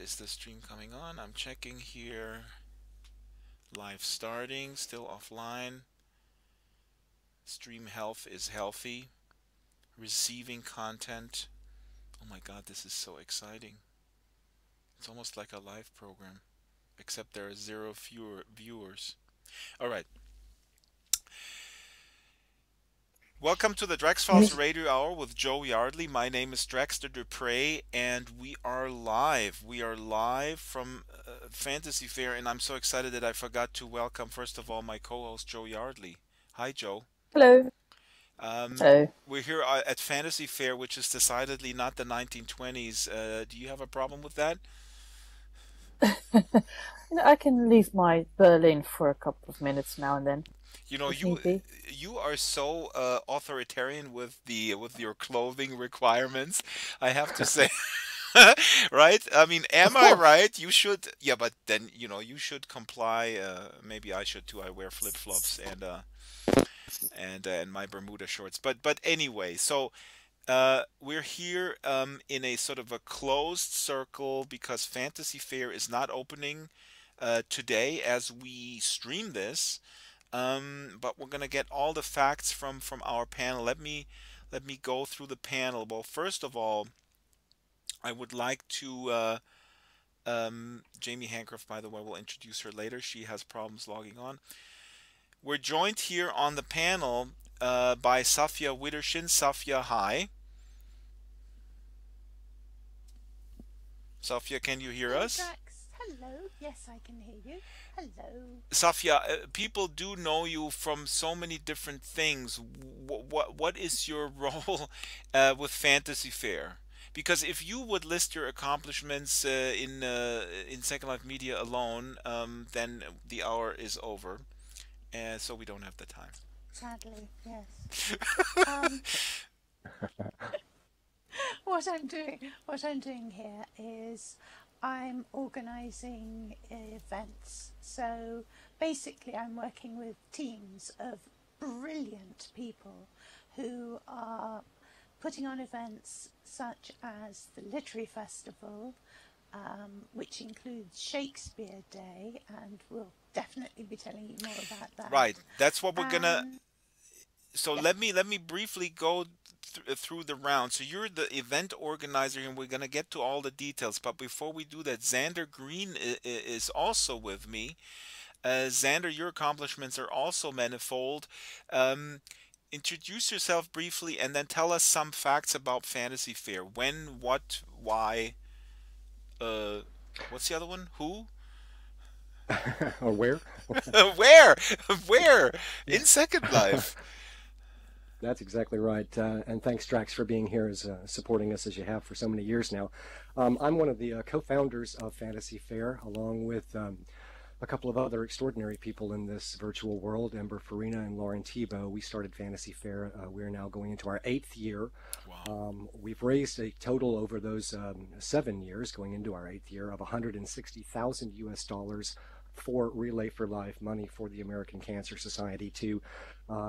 is the stream coming on? I'm checking here. Live starting, still offline. Stream health is healthy. Receiving content. Oh my god, this is so exciting. It's almost like a live program, except there are zero fewer viewers. All right. Welcome to the Drax Files Yes. Radio Hour with Joe Yardley. My name is Draxter Dupre, and we are live. We are live from Fantasy Fair, and I'm so excited that I forgot to welcome, first of all, my co-host, Joe Yardley. Hi, Joe. Hello. Um, Hello. we're here at Fantasy Fair, which is decidedly not the 1920s. Do you have a problem with that? I can leave my Berlin for a couple of minutes now and then, You know, if you need be. you are so authoritarian with your clothing requirements. I have to say, right? I mean, Of am I course. right? You should, yeah, but then you should comply. Maybe I should too. I wear flip flops and my Bermuda shorts. But anyway, so we're here in a sort of a closed circle because Fantasy Fair is not opening today as we stream this. But we're gonna get all the facts from our panel. Let me go through the panel. Well, first of all, I would like to Jamie Hancroft, by the way, we'll introduce her later. She has problems logging on. We're joined here on the panel by Safia Widershin. Safia, hi. Safia, can you hear Hi, us? Drax. Hello. Yes, I can hear you. Hello. Safia, people do know you from so many different things. What is your role with Fantasy Fair? Because if you would list your accomplishments in Second Life Media alone, then the hour is over, and so we don't have the time. Sadly, yes. Um, what I'm doing here is I'm organising events. So basically, I'm working with teams of brilliant people who are putting on events such as the Literary Festival, which includes Shakespeare Day, and we'll definitely be telling you more about that. Right, that's what we're gonna. And So yeah, let me briefly go through the round. So you're the event organizer, and we're gonna get to all the details. But before we do that, Xander Green is also with me. Xander, your accomplishments are also manifold. Um, Introduce yourself briefly, and then tell us some facts about Fantasy Fair. When, what, why. Uh, what's the other one? Who? Or where? Where? Where? Yeah, In Second Life. that's exactly right. And thanks, Drax, for being here, as supporting us as you have for so many years now. I'm one of the co-founders of Fantasy Fair, along with a couple of other extraordinary people in this virtual world, Ember Farina and Lauren Tebow. We started Fantasy Fair. We're now going into our 8th year. Wow. We've raised a total over those 7 years, going into our 8th year, of 160,000 US dollars for Relay for Life, money for the American Cancer Society to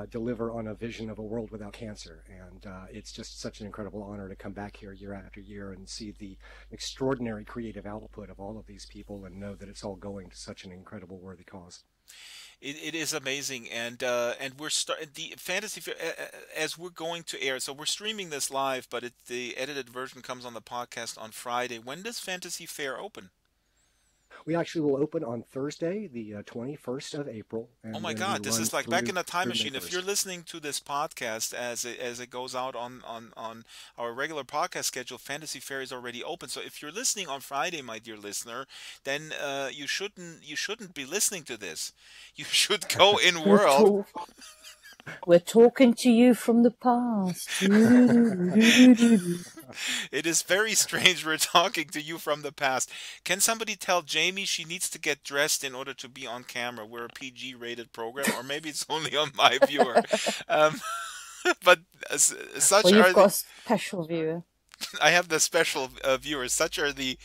deliver on a vision of a world without cancer. And it's just such an incredible honor to come back here year after year and see the extraordinary creative output of all of these people and know that it's all going to such an incredible, worthy cause. It is amazing, and we're the Fantasy Fair as we're going to air. So we're streaming this live, but the edited version comes on the podcast on Friday. When does Fantasy Fair open? We actually will open on Thursday, the 21st of April, Oh and my then we God, this run is like back through in a time May machine. If you're 1st. listening to this podcast as it goes out on our regular podcast schedule, Fantasy Fair is already open. So if you're listening on Friday, my dear listener, then you shouldn't be listening to this. You should go in We're world. talk. We're talking to you from the past. Doo-doo-doo-doo-doo-doo-doo. It is very strange we're talking to you from the past. Can somebody tell Jamie she needs to get dressed in order to be on camera? We're a PG rated program, or maybe it's only on my viewer. Um, but such Well, you've are got the. a special viewer. I have the special viewers. Such are the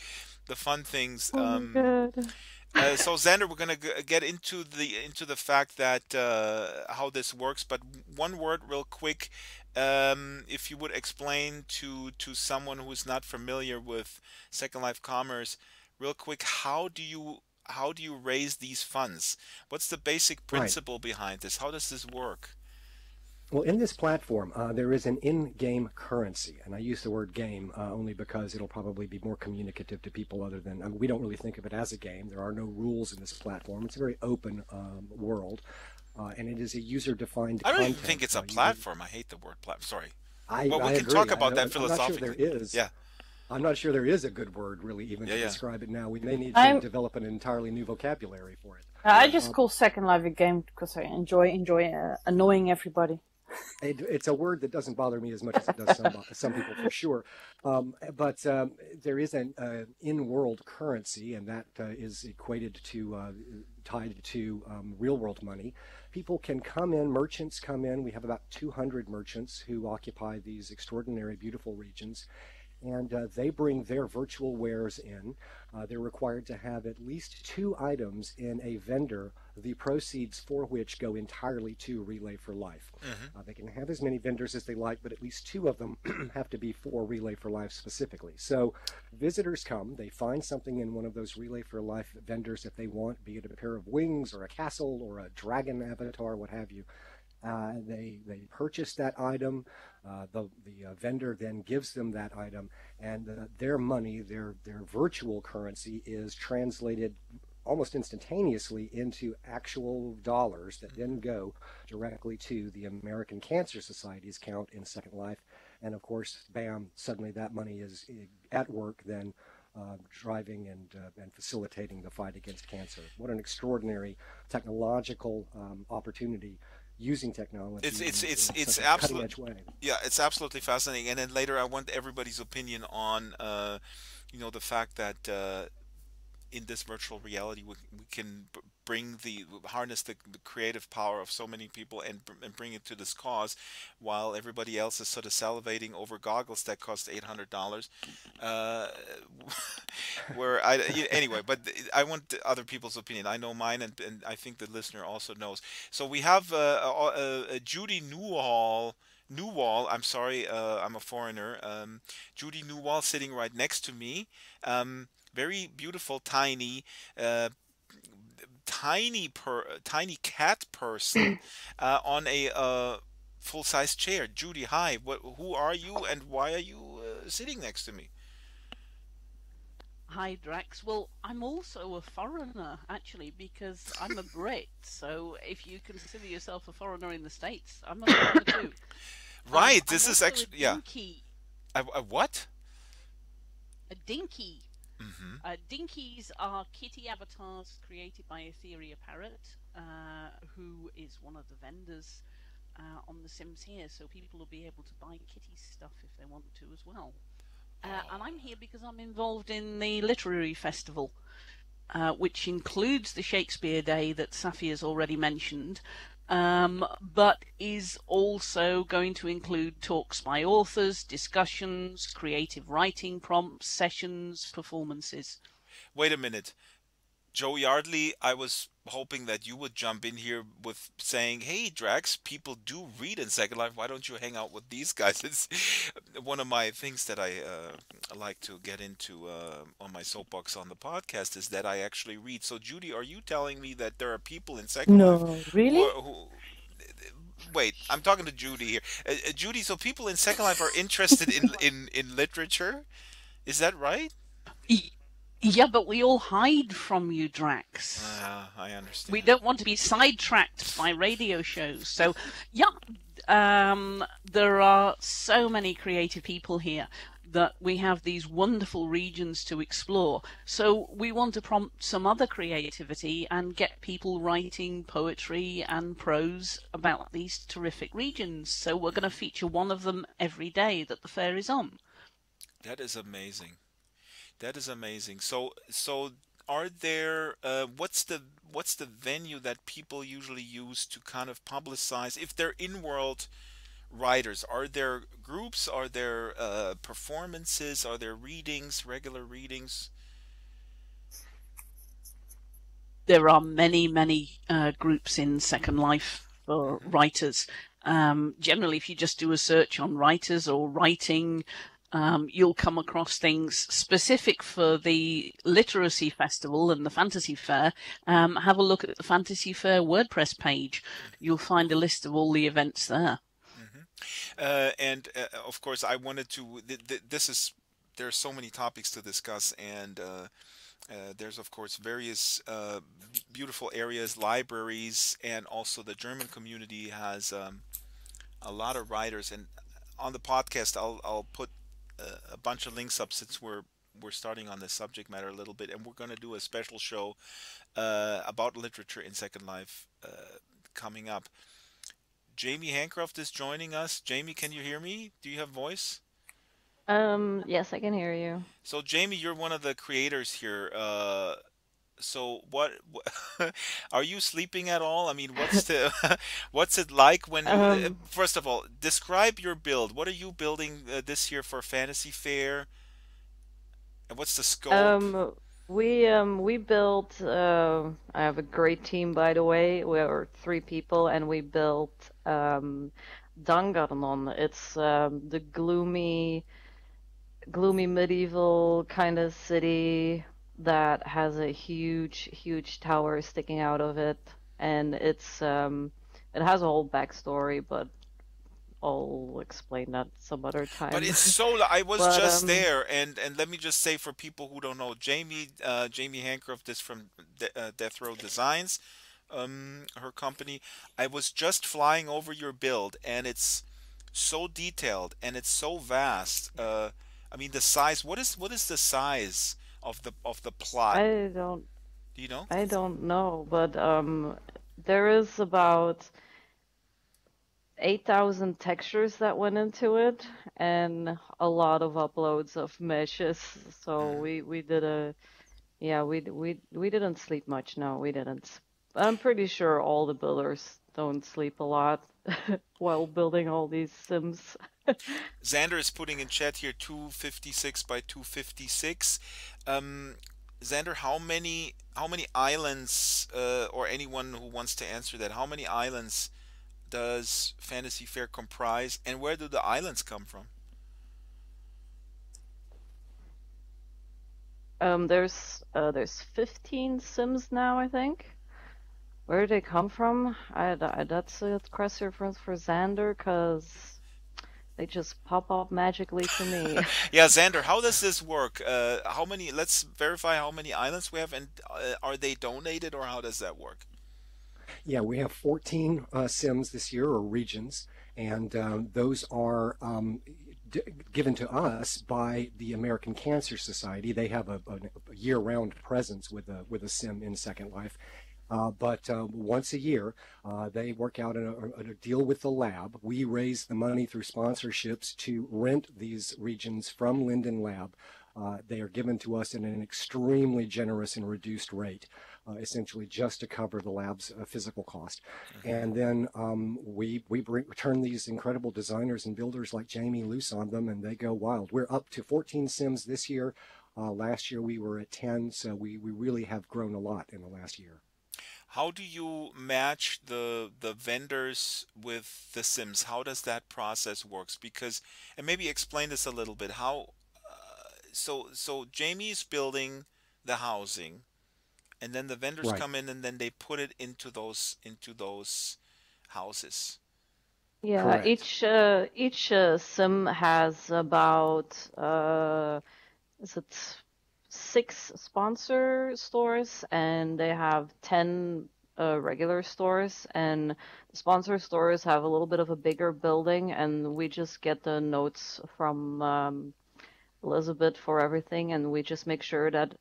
fun things. Oh my god. So Xander, we're gonna get into the fact that how this works, but one word real quick. If you would explain to someone who is not familiar with Second Life Commerce, real quick, how do you raise these funds? What's the basic Right. principle behind this? How does this work? Well, in this platform, there is an in-game currency, and I use the word game only because it'll probably be more communicative to people other than, I mean, we don't really think of it as a game. There are no rules in this platform. It's a very open world, and it is a user-defined I don't even think content. it's a platform. I hate the word platform. Sorry. Well, we I can talk agree. about that I'm not sure there philosophically. is. Yeah, I'm not sure there is a good word really even yeah, to yeah. describe it now. We may need to I'm develop an entirely new vocabulary for it. I Yeah. just call Second Life a game because I enjoy annoying everybody. It's a word that doesn't bother me as much as it does some people for sure. But there is an in-world currency, and that is equated to tied to real-world money. People can come in, merchants come in. We have about 200 merchants who occupy these extraordinary, beautiful regions. And they bring their virtual wares in. They're required to have at least 2 items in a vendor, the proceeds for which go entirely to Relay for Life. Hmm. They can have as many vendors as they like, but at least 2 of them have to be for Relay for Life specifically. So visitors come, they find something in one of those Relay for Life vendors that they want, be it a pair of wings or a castle or a dragon avatar, what have you. They purchase that item. The vendor then gives them that item, and their money, their virtual currency, is translated almost instantaneously into actual dollars that then go directly to the American Cancer Society's account in Second Life. And of course, bam! Suddenly that money is at work then. Driving and facilitating the fight against cancer. What an extraordinary technological opportunity using technology in It's such a cutting absolute. edge way. Yeah, it's absolutely fascinating. And then later, I want everybody's opinion on, the fact that in this virtual reality we can bring the harness the creative power of so many people and bring it to this cause, while everybody else is sort of salivating over goggles that cost $800. uh where anyway, but I want other people's opinion. I know mine, and I think the listener also knows. So we have Judy Newall, I'm sorry, I'm a foreigner. Judy Newall sitting right next to me. Very beautiful, uh, tiny cat person on a full-size chair. Judy, hi. Who are you, and why are you sitting next to me? Hi, Drax. Well, I'm also a foreigner, actually, because I'm a Brit. So if you consider yourself a foreigner in the States, I'm a foreigner too. Right. I'm This is also a actually, yeah. dinky. A what? A dinky. Hmm. Dinkies are kitty avatars created by Etheria Parrot, who is one of the vendors on The Sims here. So people will be able to buy kitty stuff if they want to as well. And I'm here because I'm involved in the literary festival, which includes the Shakespeare Day that Safi has already mentioned, but is also going to include talks by authors, discussions, creative writing prompts, sessions, performances. Wait a minute. Joe Yardley, I was hoping that you would jump in here with saying, "Hey, Drax, people do read in Second Life. Why don't you hang out with these guys?" It's one of my things that I like to get into on my soapbox on the podcast is that I actually read. So, Judy, are you telling me that there are people in Second Life No, who, really? wait, I'm talking to Judy here. Judy, so people in Second Life are interested in literature? Is that right? Yeah, but we all hide from you, Drax. I We understand. don't want to be sidetracked by radio shows. So, yeah, there are so many creative people here that we have these wonderful regions to explore. So we want to prompt some other creativity and get people writing poetry and prose about these terrific regions. So we're going to feature one of them every day that the fair is on. That is amazing. That is amazing. So are there what's the venue that people usually use to kind of publicize if they're in-world writers? Are there groups? Are there performances? Are there readings, regular readings? There are many, many groups in Second Life for Hmm. writers. Generally, if you just do a search on writers or writing, you'll come across things specific for the Literacy Festival and the Fantasy Fair. Have a look at the Fantasy Fair WordPress page. You'll find a list of all the events there. And of course, I wanted to. This is there are so many topics to discuss, and there's of course various beautiful areas, libraries, and also the German community has a lot of writers. And on the podcast, I'll put a bunch of links up since we're starting on this subject matter a little bit, and we're going to do a special show about literature in Second Life coming up. Jamie Hancroft is joining us. Jamie, can you hear me? Do you have voice? Yes, I can hear you. So, Jamie, you're one of the creators here. So, what are you sleeping at all? I mean, what's it like when Um, first of all, describe your build. What are you building this year for Fantasy Fair, and what's the scope? we built. I have a great team, by the way. We are three people, and we built Dangarnon. It's the gloomy medieval kind of city that has a huge tower sticking out of it, and it has a whole backstory, but I'll explain that some other But time. it's so. I was But just there, and let me just say for people who don't know, Jamie Hancroft is from Death Row Designs, her company. I was just flying over your build, and it's so detailed and it's so vast. I mean, the size. What is the size of the plot? I don't Do you know? I don't know, but there is about 8,000 textures that went into it and a lot of uploads of meshes. So Mm. we did a yeah, we didn't sleep much. No, we didn't. I'm pretty sure all the builders don't sleep a lot while building all these sims. Xander is putting in chat here 256 by 256. Um, Xander, how many islands, or anyone who wants to answer that, how many islands does Fantasy Fair comprise, and where do the islands come from? There's 15 sims now, I think. Where do they come from? That's a question for Xander, 'cause they just pop up magically to me. Yeah, Xander, how does this work? How many? Let's verify how many islands we have, and are they donated, or how does that work? Yeah, we have 14 Sims this year, or regions, and those are given to us by the American Cancer Society. They have a year-round presence with a Sim in Second Life. But once a year, they work out a deal with the lab. We raise the money through sponsorships to rent these regions from Linden Lab. They are given to us in an extremely generous and reduced rate, essentially just to cover the lab's physical cost. Hmm. And then we turn these incredible designers and builders like Jamie loose on them, and they go wild. We're up to 14 Sims this year. Last year we were at 10, so we really have grown a lot in the last year. How do you match the vendors with the Sims? How does that process works? Because, and maybe explain this a little bit. So Jamie's building the housing, and then the vendors Right. come in, and then they put it into those houses. Yeah, Correct. each sim has about is it six sponsor stores, and they have 10 regular stores, and the sponsor stores have a little bit of a bigger building, and we just get the notes from Elizabeth for everything, and we just make sure that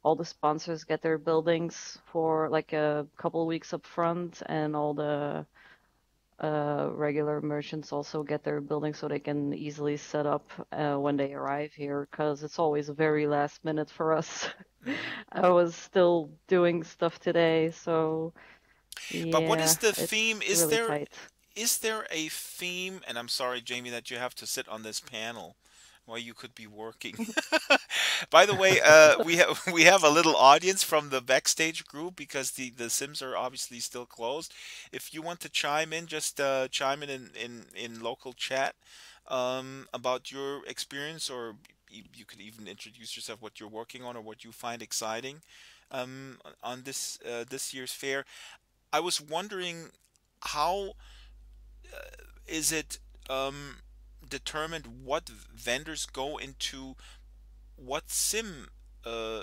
all the sponsors get their buildings for like a couple of weeks up front, and all the regular merchants also get their buildings so they can easily set up when they arrive here, because it's always very last minute for us. Hmm. I was still doing stuff today, so But what yeah, is the theme? it's Is really there tight. is there a theme? And I'm sorry, Jamie, that you have to sit on this panel while you could be working. By the way, we have a little audience from the backstage group because the Sims are obviously still closed. If you want to chime in, just chime in local chat. about your experience, or you could even introduce yourself, what you're working on or what you find exciting on this year's fair. I was wondering, how is it determined what vendors go into what sim, uh,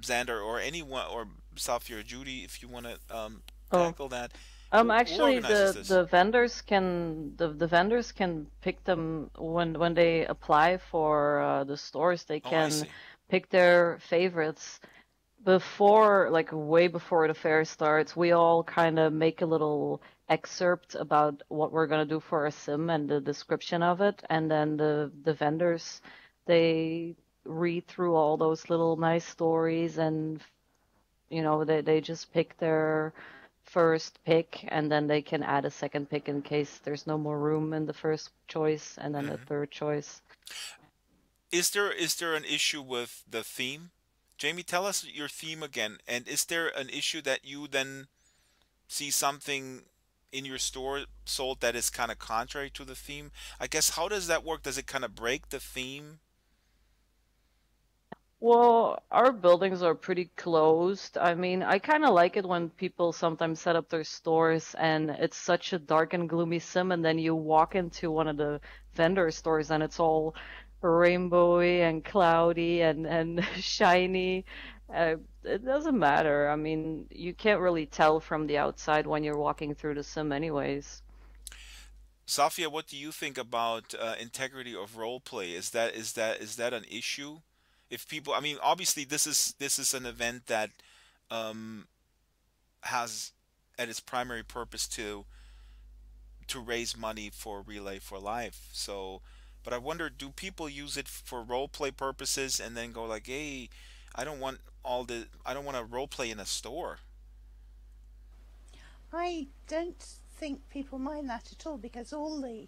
Xander, or anyone, or Safia or Judy, if you want to Oh, tackle that. Who actually, organizes this? the vendors can pick them when they apply for the stores. They Oh, I can see. pick their favorites before, like way before the fair starts. We all kind of make a little excerpt about what we're gonna do for a sim and the description of it, and then the vendors, they read through all those little nice stories, and they just pick their first pick, and then they can add a second pick in case there's no more room in the first choice, and then a Hmm. third choice. Is there an issue with the theme? Jamie, tell us your theme again. And is there an issue that you then see something in your store sold that is kind of contrary to the theme? I guess, how does that work? Does it kind of break the theme? Well, our buildings are pretty closed. I mean, I kind of like it when people sometimes set up their stores and it's such a dark and gloomy sim, and then you walk into one of the vendor stores and it's all rainbowy and cloudy and shiny. It doesn't matter. I mean, you can't really tell from the outside when you're walking through the sim anyways. Safia, what do you think about integrity of role play? Is that an issue? If people, I mean, obviously this is an event that um, has at its primary purpose to raise money for Relay for Life. So, but I wonder, do people use it for role play purposes and then go like, "Hey, I don't want to role play in a store." I don't think people mind that at all because all the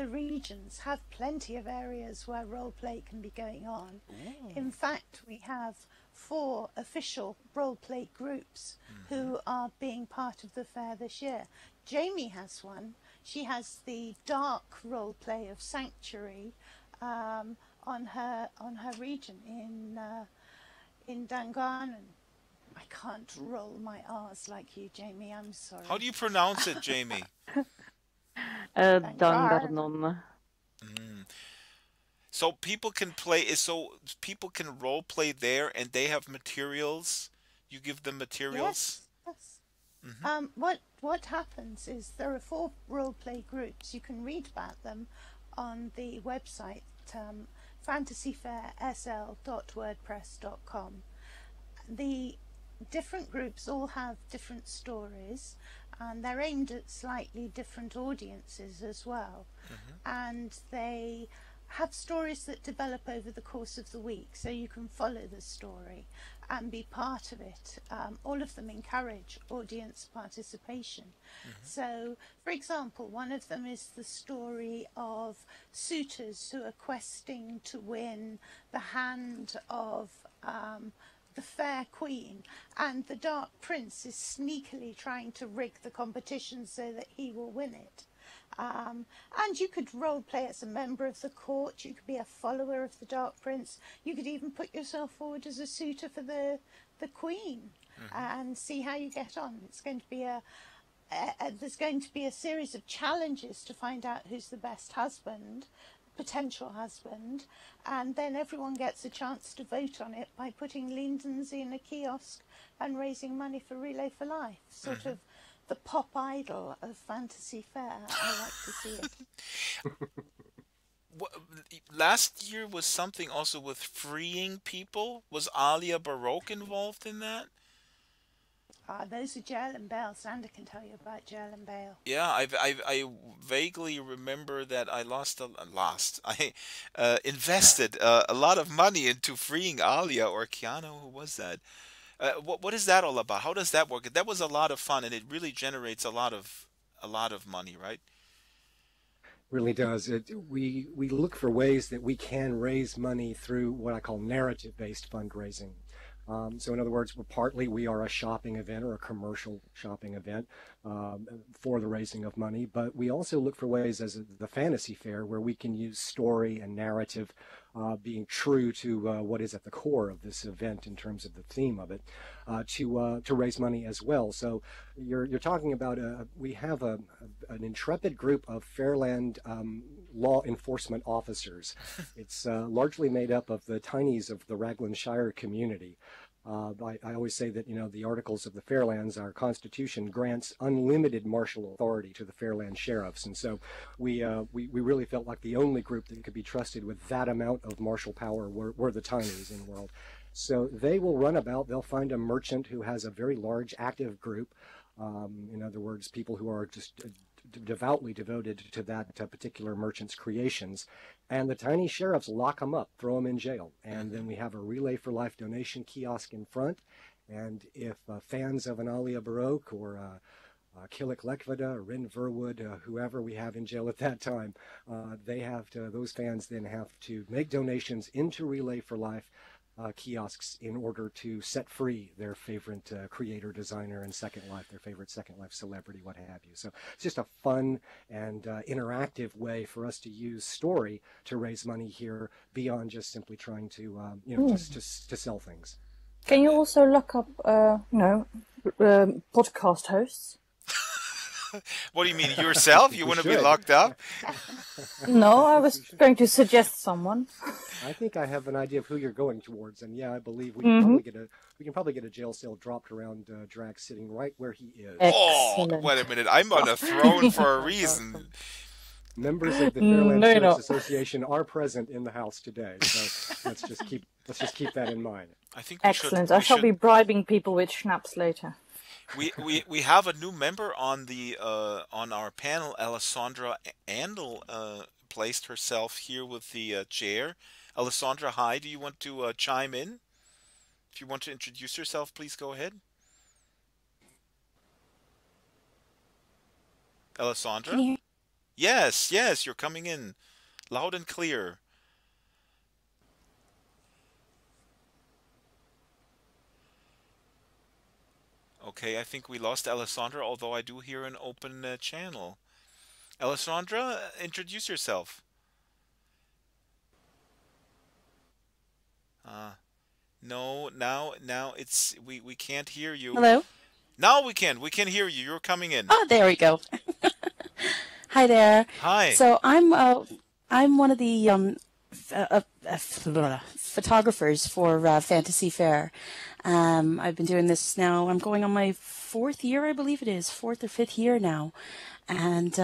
regions have plenty of areas where role play can be going on. Ooh. In fact, we have 4 official role play groups Hmm. who are being part of the fair this year. Jamie has one. She has the dark role play of Sanctuary on her region in Danganan. I can't roll my R's like you, Jamie. I'm How sorry. do you pronounce it, Jamie? Dangarnon. Dangarnon. Mm. So people can role play there, and they have materials. You give them materials. Yes, yes. Hmm. What happens is there are 4 role play groups. You can read about them on the website fantasyfairesl.wordpress.com. The different groups all have different stories, and they're aimed at slightly different audiences as well. Hmm. And they have stories that develop over the course of the week, so you can follow the story and be part of it. All of them encourage audience participation. Hmm. So, for example, one of them is the story of suitors who are questing to win the hand of the fair queen, and the dark prince is sneakily trying to rig the competition so that he will win it. And you could role play as a member of the court, you could be a follower of the dark prince, you could even put yourself forward as a suitor for the queen Hmm. and see how you get on. It's going to be there's going to be a series of challenges to find out who's the best husband, potential husband, and then everyone gets a chance to vote on it by putting lindens in a kiosk and raising money for Relay for Life. Sort Hmm. of the pop idol of Fantasy Fair. I like to see it. What, last year was something also with freeing people. Was Alia Baroque involved in that? Those are Jael and Bale. Sander can tell you about Jael and Bale. Yeah, I vaguely remember that I lost. I invested a lot of money into freeing Alia or Keanu. Who was that? What is that all about? How does that work? That was a lot of fun, and it really generates a lot of money, right? Really does. We look for ways that we can raise money through what I call narrative-based fundraising. So in other words, we are a shopping event or a commercial shopping event for the raising of money, but we also look for ways as the Fantasy Fair where we can use story and narrative being true to what is at the core of this event in terms of the theme of it, to raise money as well. So you're talking about we have an intrepid group of Fairland law enforcement officers. It's largely made up of the tinies of the Raglan Shire community. I always say that, the Articles of the Fairlands, our Constitution, grants unlimited martial authority to the Fairland sheriffs. And so we really felt like the only group that could be trusted with that amount of martial power were the tinies in the world. So they will run about. They'll find a merchant who has a very large active group. In other words, people who are just devoutly devoted to that particular merchant's creations, and the tiny sheriffs lock them up, throw them in jail, and then we have a Relay for Life donation kiosk in front. And if fans of an Alia Baroque or Killick Lekvada or Rin Verwood, whoever we have in jail at that time, those fans then have to make donations into Relay for Life kiosks in order to set free their favorite creator, designer, and their favorite Second Life celebrity, what have you. So it's just a fun and interactive way for us to use story to raise money here beyond just simply trying to, just to sell things. Can you also look up, podcast hosts? What do you mean, yourself? You want to be locked up? No, I was going to suggest someone. I think I have an idea of who you're going towards, and I believe we can probably get a jail cell dropped around Drax sitting right where he is. Excellent. Oh, wait a minute! I'm on a throne for a reason. Members of the Fairland Sheriff's Association are present in the house today, so let's just keep that in mind. I think excellent. I shall be bribing people with schnapps later. We have a new member on the on our panel. Alessandra Andel placed herself here with the chair. Alessandra, hi. Do you want to chime in? If you want to introduce yourself, please go ahead. Alessandra? Can you hear? Yes, you're coming in loud and clear. Okay, I think we lost Alessandra, although I do hear an open channel. Alessandra, introduce yourself. No, now it's we can't hear you. Hello? Now we can hear you. You're coming in. Oh, there we go. Hi there. Hi. So I'm one of the photographers for Fantasy Faire. I've been doing this now. I'm going on my 4th year, I believe it is, 4th or 5th year now. And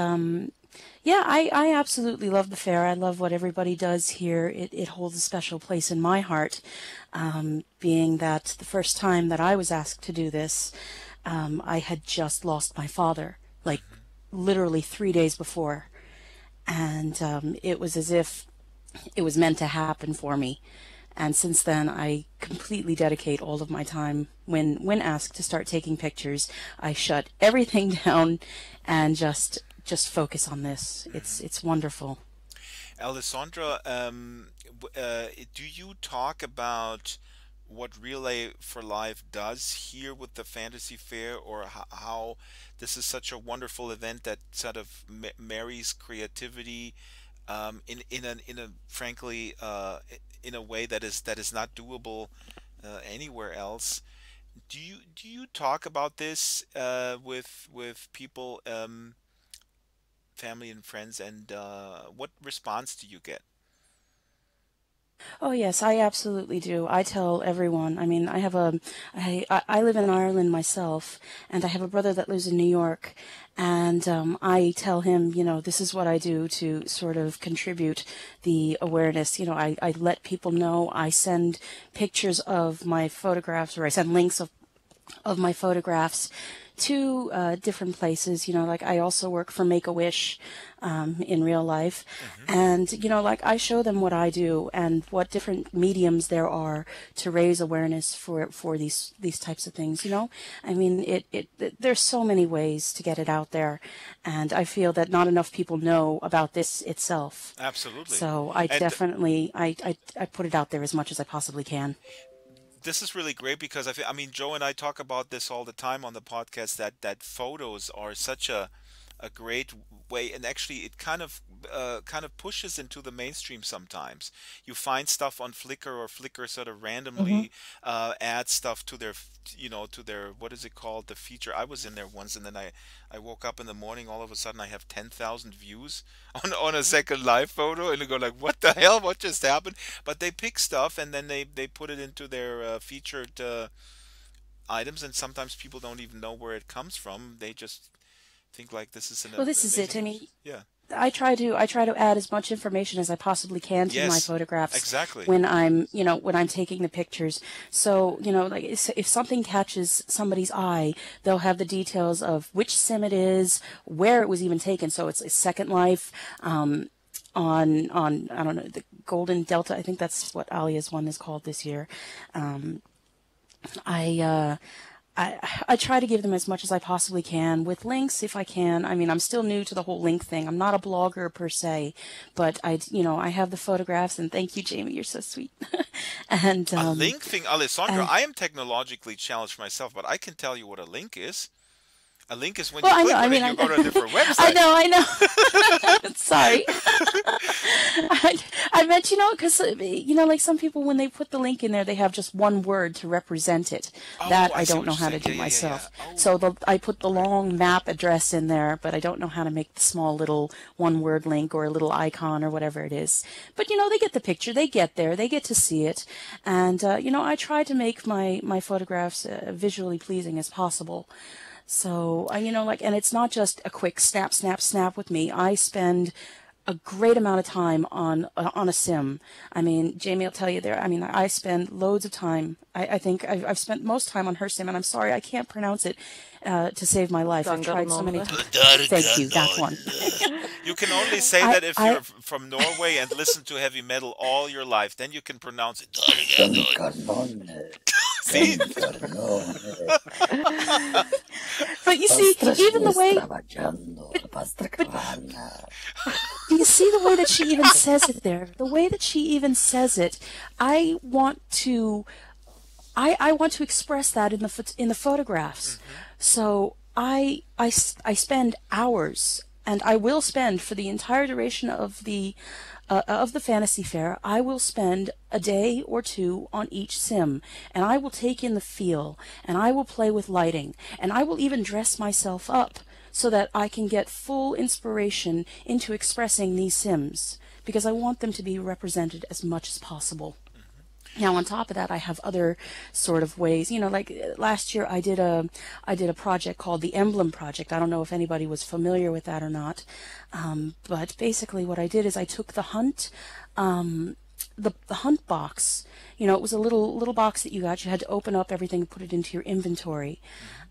I absolutely love the fair. I love what everybody does here. It holds a special place in my heart, being that the first time that I was asked to do this, I had just lost my father, like literally 3 days before. And it was as if it was meant to happen for me. And since then, I completely dedicate all of my time. When asked to start taking pictures, I shut everything down and just focus on this. It's wonderful. Alessandra, do you talk about what Relay for Life does here with the Fantasy Fair, or how this is such a wonderful event that sort of marries creativity in a frankly in a way that is not doable anywhere else? Do you talk about this with people, family and friends, and what response do you get? Oh yes, I absolutely do. I tell everyone. I mean, I live in Ireland myself, and I have a brother that lives in New York, and I tell him, this is what I do to sort of contribute the awareness. I let people know. I send pictures of my photographs, or I send links of my photographs to different places. Like I also work for Make-A-Wish in real life. And, I show them what I do and what different mediums there are to raise awareness for these types of things, I mean, there's so many ways to get it out there. And I feel that not enough people know about this itself. Absolutely. So I definitely, I put it out there as much as I possibly can. this is really great because I mean, Joe and I talk about this all the time on the podcast that photos are such a great way, and actually it kind of pushes into the mainstream sometimes. You find stuff on Flickr, or Flickr sort of Hmm. randomly adds stuff to their to their, what is it called, the feature. I was in there once, and then I woke up in the morning, all of a sudden I have 10,000 views on a Second Life photo, and I go like, what the hell, what just happened? But they pick stuff, and then they put it into their featured items, and sometimes people don't even know where it comes from. They just think like this is an Well, this is it. amazing I image. mean, Yeah. I try to add as much information as I possibly can to my Yes. photographs Exactly. when I'm taking the pictures. So, like if something catches somebody's eye, they'll have the details of which sim it is, where it was even taken. So it's Second Life, on I don't know, the Golden Delta. I think that's what Alia's one is called this year. Um, I I try to give them as much as I possibly can with links if I can. I mean, I'm still new to the whole link thing. I'm not a blogger per se, but I have the photographs, and thank you, Jamie. You're so sweet. and A link thing, Alessandra, and I am technologically challenged myself, but I can tell you what a link is. A link is when well, you I know. click I on it, mean, you go to a different I website. know. I know. Sorry. I meant, because, like some people, when they put the link in there, they have just one word to represent it. Oh, That I I see don't what know you're how to saying. Yeah, do yeah, yeah, yeah. myself. Oh, So I put the okay. long map address in there, but I don't know how to make the small little one word link or a little icon or whatever it is. But, they get the picture. They get there. They get to see it. And, I try to make my photographs visually pleasing as possible. So, and it's not just a quick snap, snap, snap with me. I spend a great amount of time on a sim. I mean, Jamie will tell you there. I mean, I spend loads of time. I think I've spent most time on her sim, and I'm sorry I can't pronounce it to save my life. I've tried so many Danganronpa. times. Thank you, that one. You can only say I that if I you're from Norway and listen to heavy metal all your life. Then you can pronounce it. Danganronpa. See? Danganronpa. but you see, Pastrasne even the way stravagando, pastracavana. do you see the way that she even says it there? The way that she even says it, I want to I want to express that in the photographs. Hmm. So I spend hours, and I will spend for the entire duration of the Fantasy Fair. I will spend a day or two on each sim, and I will take in the feel, and I will play with lighting, and I will even dress myself up so that I can get full inspiration into expressing these sims, because I want them to be represented as much as possible. Now, on top of that, I have other sort of ways. Like last year, I did a project called the Emblem Project. I don't know if anybody was familiar with that or not, but basically, what I did is I took the hunt, the hunt box. It was a little box that you got. You had to open up everything and put it into your inventory.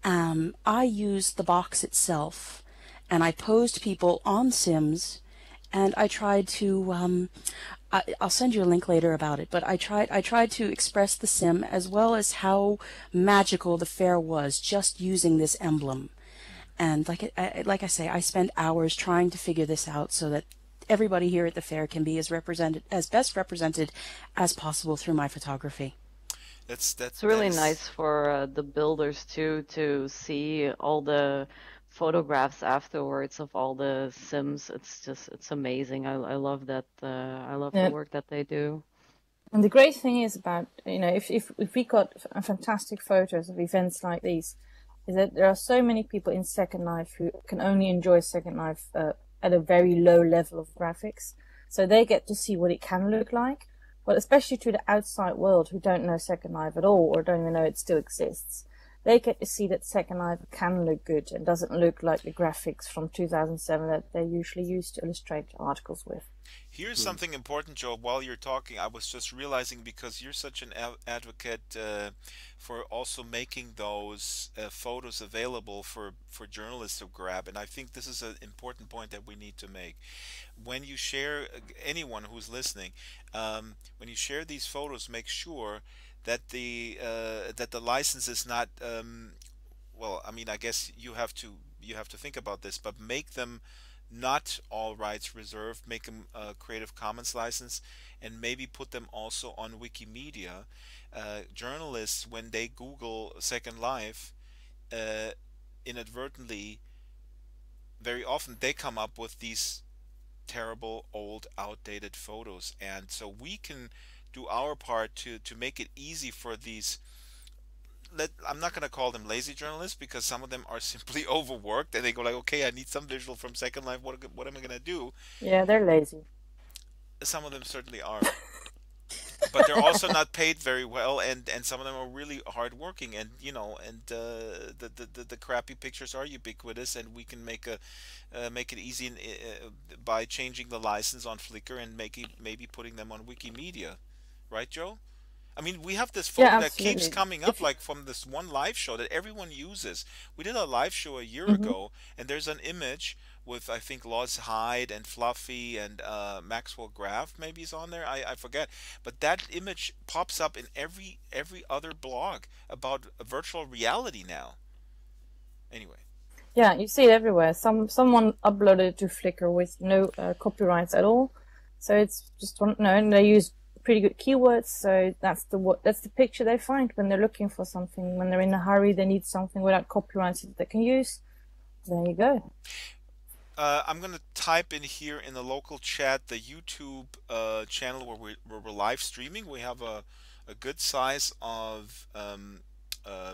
I used the box itself, and I posed people on Sims, and I tried to. I'll send you a link later about it, but I tried to express the sim as well as how magical the fair was just using this emblem. And like I say, I spent hours trying to figure this out so that everybody here at the fair can be as best represented as possible through my photography. It's That really is. nice for the builders too to see all the photographs afterwards of all the Sims. It's amazing. I love that. I love the Yeah. work that they do. And the great thing is about, if we got fantastic photos of events like these, is that there are so many people in Second Life who can only enjoy Second Life at a very low level of graphics. So they get to see what it can look like. But especially to the outside world who don't know Second Life at all or don't even know it still exists, they get to see that Second Life can look good and doesn't look like the graphics from 2007 that they usually use to illustrate articles with. Here's something important, Joe. While you're talking, I was just realizing, because you're such an advocate for also making those photos available for journalists to grab, and I think this is an important point that we need to make. When you share, anyone who's listening, when you share these photos, make sure that the license is not. Well, I mean, I guess you have to think about this, but make them not all rights reserved, make them Creative Commons license, and maybe put them also on Wikimedia. Journalists, when they Google Second Life, inadvertently, very often they come up with these terrible, old, outdated photos. And so we can do our part to make it easy for these. I'm not going to call them lazy journalists, because some of them are simply overworked and they go like, okay, I need some visual from Second Life. What am I going to do? Yeah, they're lazy. Some of them certainly are. But they're also not paid very well, and some of them are really hardworking, and the crappy pictures are ubiquitous, and we can make it easy by changing the license on Flickr and maybe putting them on Wikimedia, right, Joe? I mean, we have this Yeah, photo that keeps absolutely. coming up, like from this one live show that everyone uses. We did a live show a year ago, and there's an image with, I think, Loz Hyde and Fluffy and Maxwell Graff maybe is on there. I forget, but that image pops up in every other blog about virtual reality now. Anyway, Yeah, you see it everywhere. Someone uploaded it to Flickr with no copyrights at all, so it's just one. No, and they use pretty good keywords, so that's the picture they find when they're looking for something. When they're in a hurry, they need something without copyrights that they can use. There you go. I'm going to type in here in the local chat the YouTube channel where we're live streaming. We have a good size of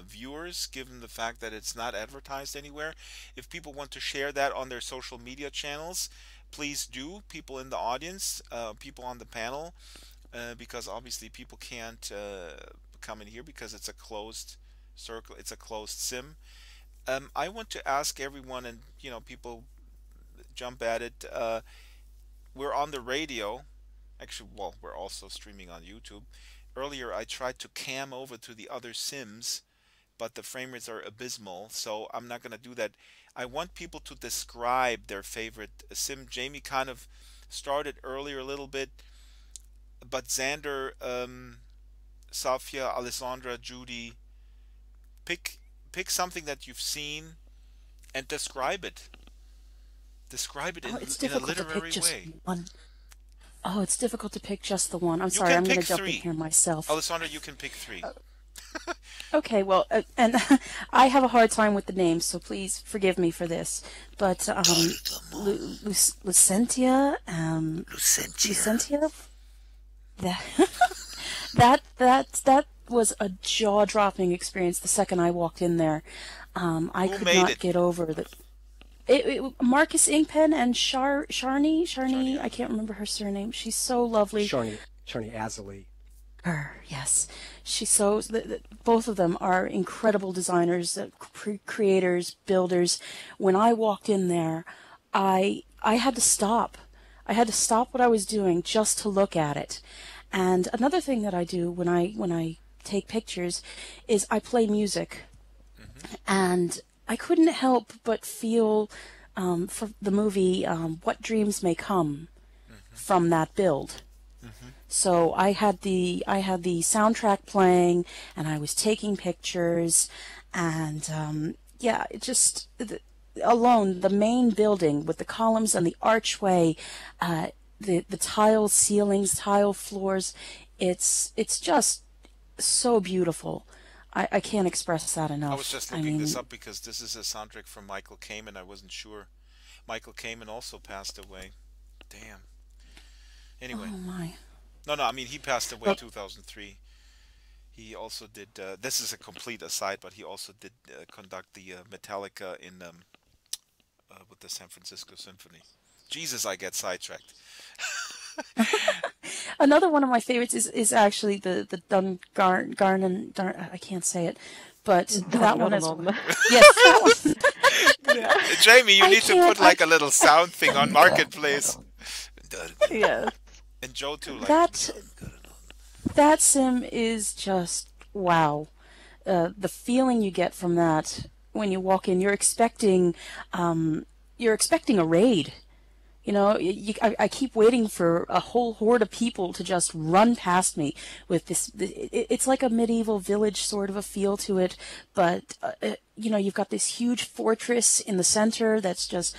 viewers, given the fact that it's not advertised anywhere. If people want to share that on their social media channels, please do. People in the audience, people on the panel, because obviously people can't come in here because it's a closed circle, it's a closed sim. I want to ask everyone, and people jump at it. We're on the radio. Actually, well, we're also streaming on YouTube. Earlier, I tried to cam over to the other sims, but the frame rates are abysmal, so I'm not going to do that. I want people to describe their favorite sim. Jamie kind of started earlier a little bit, but Xander, Safia, Alessandra, Judy, pick something that you've seen and describe it. Describe it Oh, it's in a difficult to pick literary just way. one. Oh, it's difficult to pick just the one. I'm You sorry, can I'm going pick to jump in three. here myself. Alessandra, you can pick three. Okay, well, and I have a hard time with the names, so please forgive me for this. But Lucentia, Lucentia, that was a jaw-dropping experience. The second I walked in there, I Who could made not it? get over the. Marcus Inkpen and Sharni, I can't remember her surname. She's so lovely. Sharni Azali. Her, yes. She's so. Both of them are incredible designers, creators, builders. When I walked in there, I had to stop. I had to stop what I was doing just to look at it. And another thing that I do when I take pictures is I play music, and I couldn't help but feel for the movie What Dreams May Come from that build. So I had the soundtrack playing, and I was taking pictures, and it just alone the main building with the columns and the archway, the tile ceilings, tile floors, it's just so beautiful. I can't express that enough. I was just looking this up because this is a soundtrack from Michael Kamen. I wasn't sure. Michael Kamen also passed away. Damn. Anyway. Oh my. No, I mean, he passed away in 2003. He also did, this is a complete aside, but he also did conduct the Metallica in with the San Francisco Symphony. Jesus, I get sidetracked. Another one of my favorites is actually the Dungarnon. I can't say it, but that one is. Yes, that one. Jamie, you need to can't- put like a little sound thing on Marketplace. Yes. And Joe too. Like, That sim is just wow. The feeling you get from that when you walk in, you're expecting a raid. You know, I keep waiting for a whole horde of people to just run past me with this. It's like a medieval village sort of a feel to it, but you've got this huge fortress in the center that's just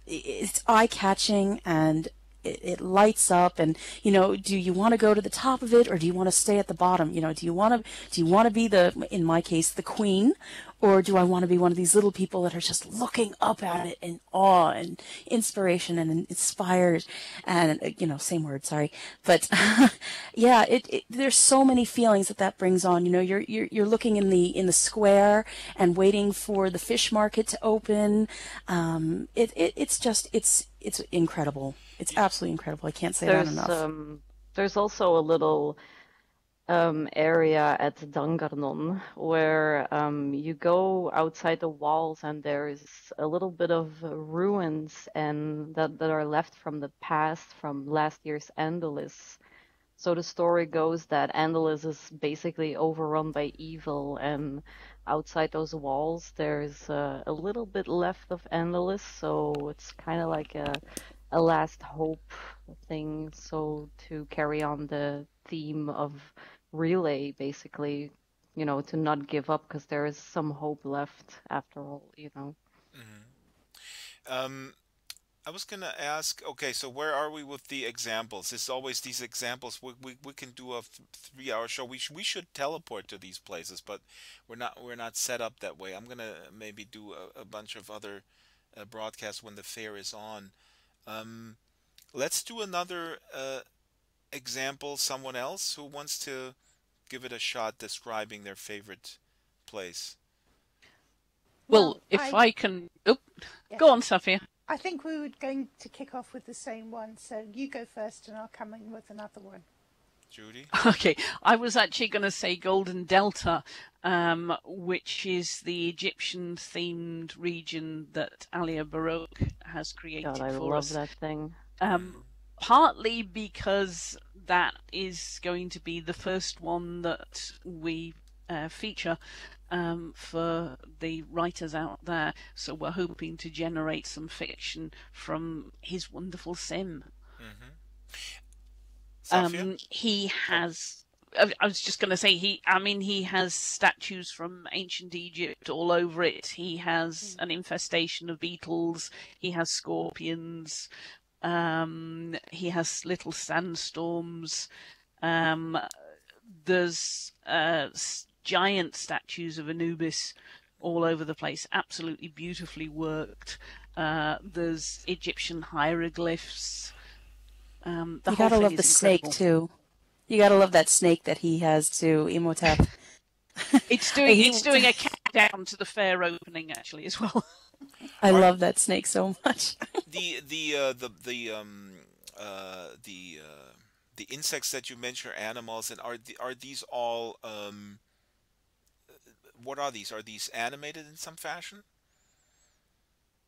it's eye-catching, and it lights up. And do you want to go to the top of it, or do you want to stay at the bottom? Do you want to be in my case, the queen, or do I want to be one of these little people that are just looking up at it in awe and inspiration and inspired? And same word, sorry, but yeah, there's so many feelings that brings on. You're looking in the square and waiting for the fish market to open. It's incredible. It's absolutely incredible. I can't say that enough. There's also a little area at Dangarnon where you go outside the walls, and there's a little bit of ruins and that are left from the past, from last year's Andalis. So the story goes that Andalis is basically overrun by evil, and outside those walls there's a little bit left of Andalis, so it's kind of like a last hope thing, so to carry on the theme of relay, basically, to not give up, because there is some hope left after all. Um, I was gonna ask, okay, so where are we with the examples? It's always these examples. We can do a 3-hour show. We should teleport to these places, but we're not set up that way. I'm gonna maybe do a bunch of other broadcasts when the fair is on. Let's do another example. Someone else who wants to give it a shot describing their favorite place. Well, if I can... Oh, yeah. Go on, Safia. I think we were going to kick off with the same one, so you go first and I'll come in with another one. Judy? Okay, I was actually going to say Golden Delta, which is the Egyptian-themed region that Alia Baroque has created God, I for love us. that thing. Partly because that is going to be the first one that we feature for the writers out there, so we're hoping to generate some fiction from his wonderful sim. He has... I was just going to say, he has statues from ancient Egypt all over it. He has an infestation of beetles. He has scorpions. He has little sandstorms. There's giant statues of Anubis all over the place, absolutely beautifully worked. There's Egyptian hieroglyphs. You gotta love the snake too. You gotta love that snake that he has too, Imhotep. It's doing a countdown to the fair opening actually as well. I love that snake so much. The insects that you mentioned are animals, and are these all what are these? Are these animated in some fashion?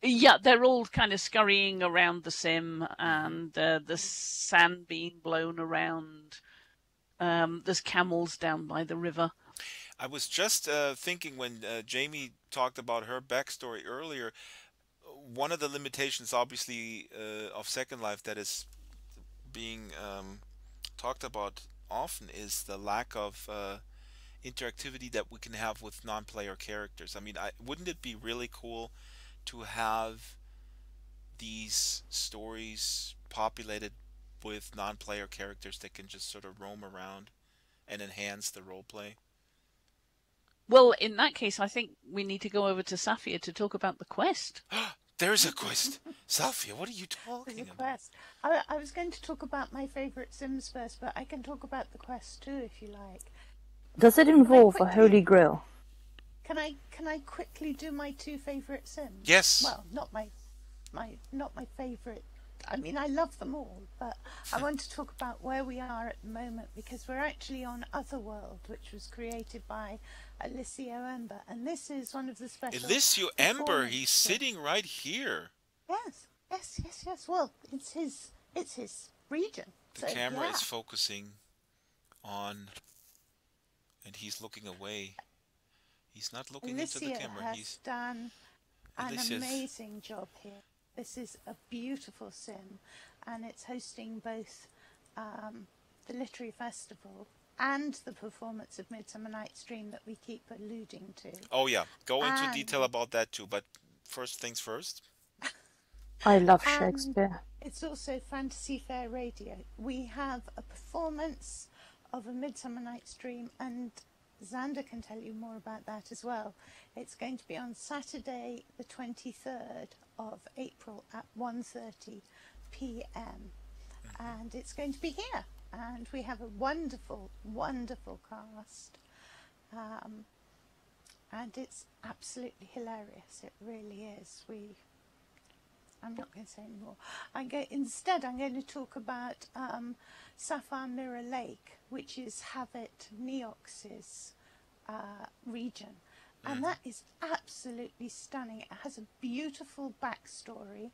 Yeah, they're all kind of scurrying around the sim, and the sand being blown around. There's camels down by the river. I was just thinking when Jamie talked about her backstory earlier, one of the limitations, obviously, of Second Life that is being talked about often is the lack of interactivity that we can have with non-player characters. I mean, wouldn't it be really cool to have these stories populated with non-player characters that can just sort of roam around and enhance the roleplay? Well, in that case, I think we need to go over to Safia to talk about the quest. There's a quest. Safia, what are you talking There's a about? quest. I was going to talk about my favourite Sims first, but I can talk about the quest too if you like. Does it involve a holy grail? Can I quickly do my two favourite Sims? Yes. Well, not my favourite. I mean, I love them all, but I want to talk about where we are at the moment, because we're actually on Otherworld, which was created by Alessio Ember, and this is one of the special... Alessio Ember, he's sitting right here. Yes. Well, it's his region. The camera is focusing on, and he's looking away. He's not looking into the camera. Has done an amazing job here. This is a beautiful sim, and it's hosting both the literary festival and the performance of Midsummer Night's Dream that we keep alluding to. Oh yeah, go into detail about that too, but first things first. I love And Shakespeare. it's also Fantasy Faire Radio. We have a performance of A Midsummer Night's Dream, and Xander can tell you more about that as well. It's going to be on Saturday the 23rd of April at 1:30 p.m. and it's going to be here, and we have a wonderful, wonderful cast, and it's absolutely hilarious. It really is. I'm not going to say any more. Instead, I'm going to talk about Sapphire Mirror Lake, which is Havit Neox's region. And that is absolutely stunning. It has a beautiful backstory,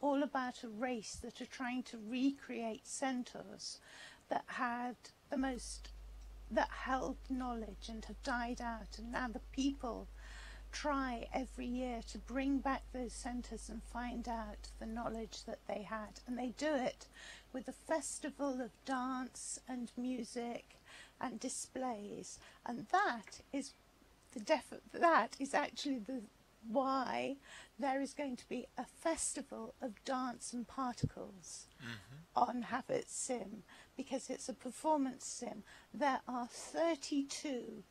all about a race that are trying to recreate centaurs that held knowledge and have died out. And now the people try every year to bring back those centres and find out the knowledge that they had, and they do it with a festival of dance and music and displays, and that is actually why there is going to be a festival of dance and particles on Habit Sim, because it's a performance sim. There are 32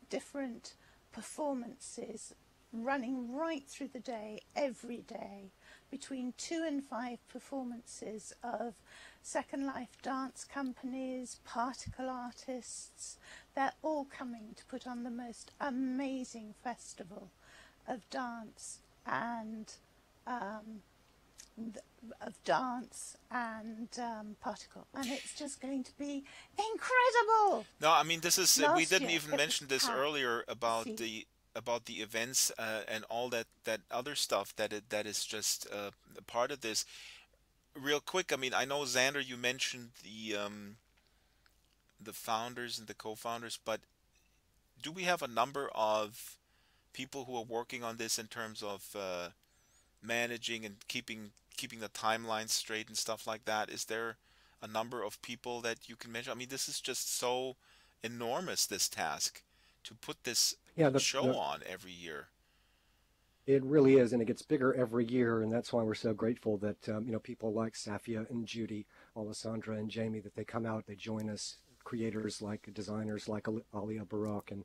different performances running right through the day, every day, between 2 and 5 performances of Second Life dance companies, particle artists. They're all coming to put on the most amazing festival of dance and particle, and it's just going to be incredible. No, I mean, this is we didn't even mention this packed. earlier about the events and all that other stuff that is just a part of this. Real quick, I mean, I know Xander, you mentioned the founders and the co-founders, but do we have a number of people who are working on this in terms of managing and keeping the timelines straight and stuff like that? Is there a number of people that you can mention? I mean, this is just so enormous, this task, to put this show on every year. It really is, and it gets bigger every year, and that's why we're so grateful that people like Safia and Judy, Alessandra and Jamie, that they come out, they join us, creators like designers like Alia Barak and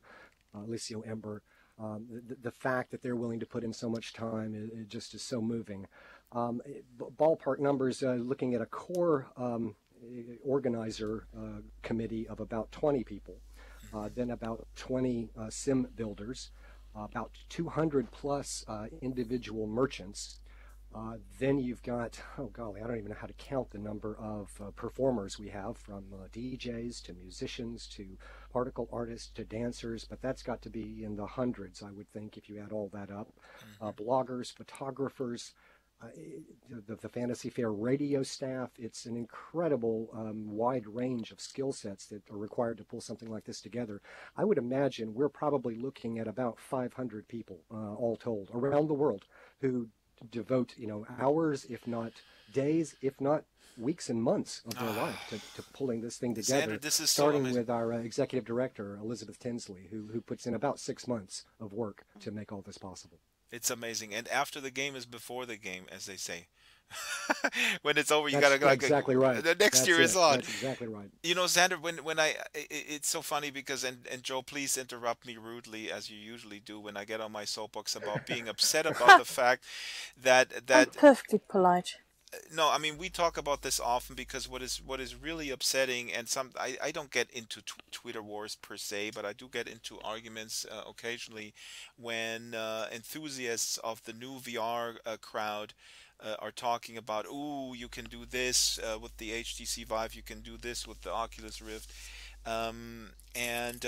Alicio Ember. The fact that they're willing to put in so much time, it just is so moving. Ballpark numbers, looking at a core organizer committee of about 20 people, then about 20 sim builders, about 200 plus individual merchants. Then you've got, oh golly, I don't even know how to count the number of performers we have, from DJs to musicians to particle artists to dancers, but that's got to be in the hundreds, I would think, if you add all that up. Bloggers, photographers, the Fantasy Faire radio staff. It's an incredible wide range of skill sets that are required to pull something like this together. I would imagine we're probably looking at about 500 people all told around the world who devote hours, if not days, if not weeks and months of their life to pulling this thing together. Xander, this is starting so with our executive director, Elizabeth Tinsley, who puts in about 6 months of work to make all this possible. It's amazing. And after the game is before the game, as they say. When it's over, you That's gotta exactly right. The next year is on. That's exactly right. Xander, when it's so funny because and Joe, please interrupt me rudely as you usually do when I get on my soapbox about being upset about the fact that I'm perfectly polite. No, I mean, we talk about this often because what is really upsetting, and I don't get into Twitter wars per se, but I do get into arguments occasionally when enthusiasts of the new VR crowd are talking about, ooh, you can do this with the HTC Vive, you can do this with the Oculus Rift, and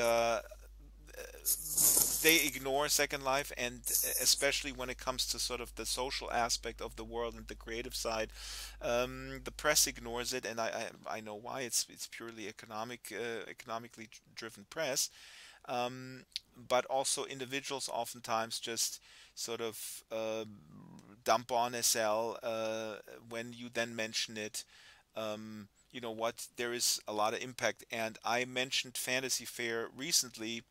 they ignore Second Life, and especially when it comes to sort of the social aspect of the world and the creative side, the press ignores it, and I know why. It's purely economically driven press, but also individuals oftentimes just sort of dump on SL when you then mention it. You know what? There is a lot of impact, and I mentioned Fantasy Faire recently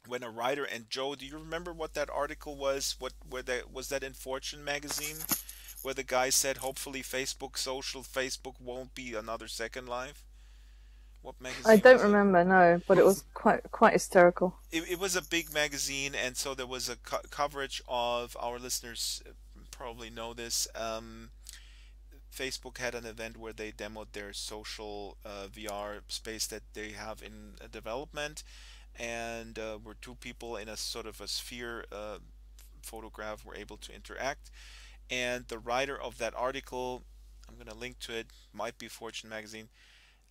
when a writer, and Joe, do you remember what that article was? Was that in Fortune magazine, where the guy said, "Hopefully, Facebook won't be another Second Life"? What I magazine don't was that? remember, no, but it was quite hysterical. It was a big magazine, and so there was a coverage of our listeners probably know this. Facebook had an event where they demoed their social VR space that they have in development, and where two people in a sort of a sphere photograph were able to interact. And the writer of that article, I'm going to link to it, might be Fortune magazine,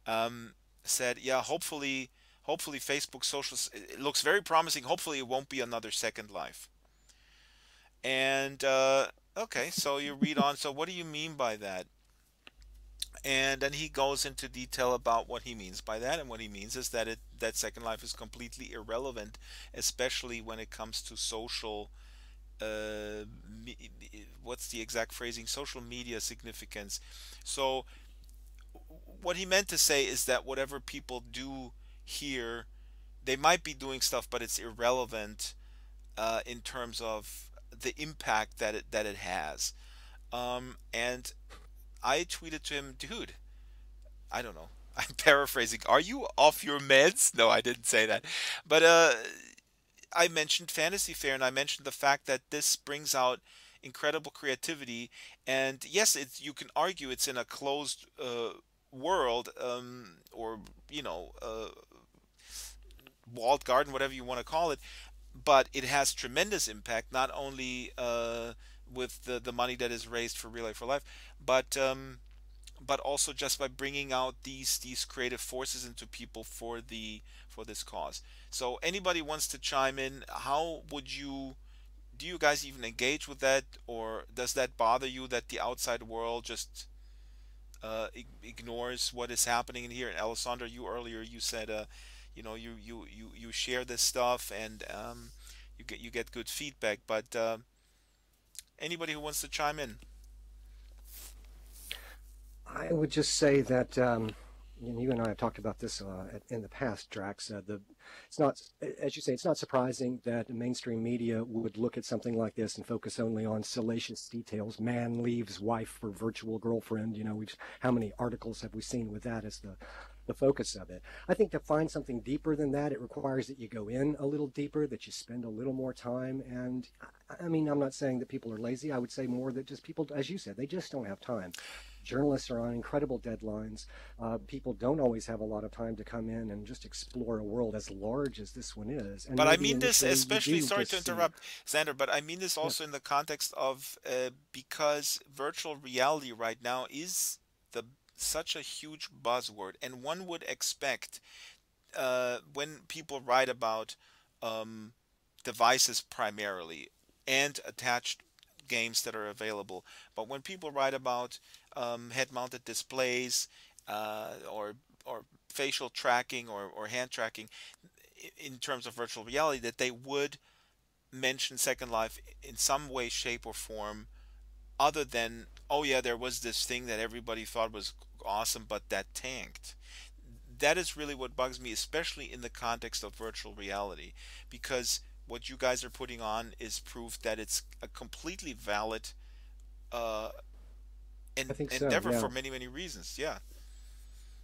um, said, "Yeah, hopefully Facebook social it looks very promising. Hopefully, it won't be another Second Life." And okay, so you read on. So what do you mean by that? And then he goes into detail about what he means by that, and what he means is that that Second Life is completely irrelevant, especially when it comes to social. What's the exact phrasing? Social media significance. So what he meant to say is that whatever people do here, they might be doing stuff, but it's irrelevant in terms of the impact that it has. And I tweeted to him, dude, I don't know. I'm paraphrasing. Are you off your meds? No, I didn't say that. But I mentioned Fantasy Fair, and I mentioned the fact that this brings out incredible creativity. And yes, you can argue it's in a closed world, or walled garden, whatever you want to call it. But it has tremendous impact, not only with the money that is raised for Relay for Life, but also just by bringing out these creative forces into people for this cause. So anybody wants to chime in, how would you do you guys even engage with that, or does that bother you that the outside world just ignores what is happening in here? And Alessandra, you said you share this stuff, and you get good feedback, but anybody who wants to chime in. I would just say that you and I have talked about this in the past, Drax. It's not, as you say, it's not surprising that the mainstream media would look at something like this and focus only on salacious details. Man leaves wife for virtual girlfriend. How many articles have we seen with that as the focus of it? I think to find something deeper than that, it requires that you go in a little deeper, that you spend a little more time. And I mean, I'm not saying that people are lazy. I would say more that just people, as you said, they just don't have time. Journalists are on incredible deadlines. People don't always have a lot of time to come in and just explore a world as large as this one is. And But I maybe mean this initially you especially, do sorry just to see, interrupt, Xander, but I mean this yeah, also in the context of because virtual reality right now is the such a huge buzzword, and one would expect when people write about um, devices primarily and attached games that are available, but when people write about head-mounted displays or facial tracking or hand tracking in terms of virtual reality, that they would mention Second Life in some way, shape, or form, other than, oh yeah, there was this thing that everybody thought was awesome, but that tanked. That is really what bugs me, especially in the context of virtual reality, because what you guys are putting on is proof that it's a completely valid uh, I think so, endeavor yeah. for many, many reasons. Yeah.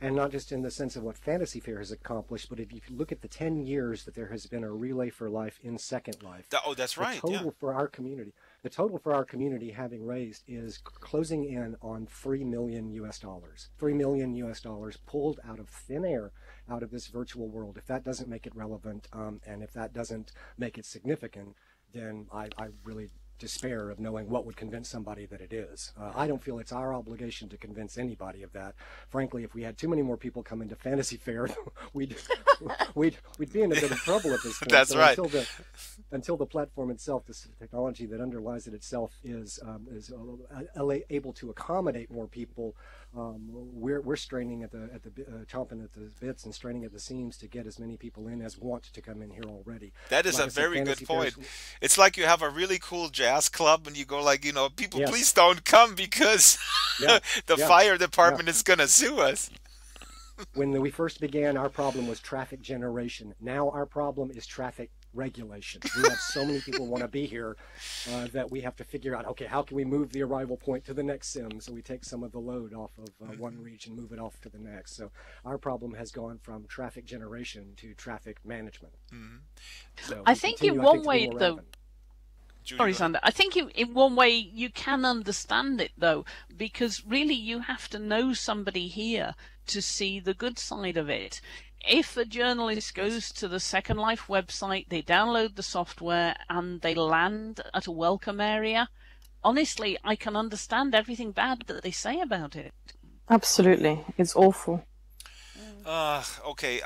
And not just in the sense of what Fantasy Fair has accomplished, but if you look at the 10 years that there has been a Relay for Life in Second Life, Oh, that's the right. Yeah. total for our community, the total for our community having raised is closing in on 3 million US dollars. 3 million US dollars pulled out of thin air out of this virtual world. If that doesn't make it relevant, and if that doesn't make it significant, then I really despair of knowing what would convince somebody that it is. I don't feel it's our obligation to convince anybody of that. Frankly, if we had too many more people come into Fantasy Fair, we'd we'd be in a bit of trouble at this point. That's So right. until the platform itself, this technology that underlies it itself is able to accommodate more people, we're straining chomping at the bits and straining at the seams to get as many people in as want to come in here already. That is Like a I said, very good Fantasy point. Fairs, It's like you have a really cool jazz club and you go like, people, yes, please don't come because yeah, the yeah, fire yeah. department is gonna sue us. When we first began, our problem was traffic generation. Now our problem is traffic regulation. We have so many people want to be here that we have to figure out, okay, how can we move the arrival point to the next sim so we take some of the load off of one region, move it off to the next. So our problem has gone from traffic generation to traffic management. So I think in one way, though, Judy, sorry, Sander. I think in one way you can understand it, though, because really you have to know somebody here to see the good side of it. If a journalist goes to the Second Life website, they download the software, and they land at a welcome area, honestly, I can understand everything bad that they say about it. Absolutely. It's awful. Okay,